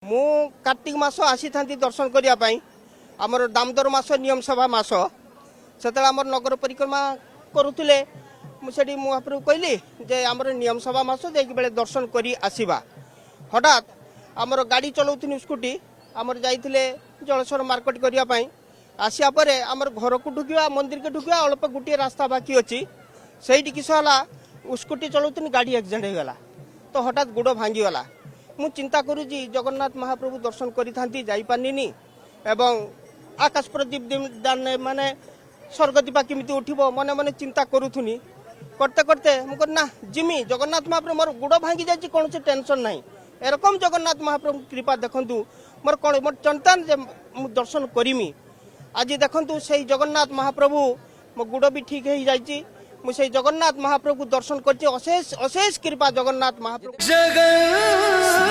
मु कार्तिक मास आसी था दर्शन करने आमर दामोदर मास नियम सभा मास से आम नगर परिक्रमा करुले मुझे महाप्रभु कहली जे आमर नियम सभा मास बेले दर्शन कर आसवा हठात आमर गाड़ी चलाऊनी स्कूटी आमर जाइए जलेश्वर मार्केट करने आसिया पर आमर घर को ढुकवा मंदिर के ढुकवा अल्प गोटे रास्ता बाकी अच्छी से किस स्कूटी चलाऊनी गाड़ी एक्सीडेंट होगला तो हठात गोड़ भांगीगला मु चिंता करुँची जगन्नाथ महाप्रभु दर्शन करी जापारे एवं आकाश प्रदीप माने स्वर्गदीपा केमी उठो मने मने चिंता करूथुनी करते करते मुझे ना जिमी जगन्नाथ महाप्रभु मोर गोड़ भांगी जाए कौन से टेंशन ना एरकम जगन्नाथ महाप्रभु कृपा देखु मोर कौन मोर चिंता मु दर्शन करमी आज देखु से जगन्नाथ महाप्रभु मो गोड़ भी ठीक हो जाए मुझे जगन्नाथ महाप्रभु दर्शन कर अशेष अशेष कृपा जगन्नाथ महाप्रभु जगन्नाथ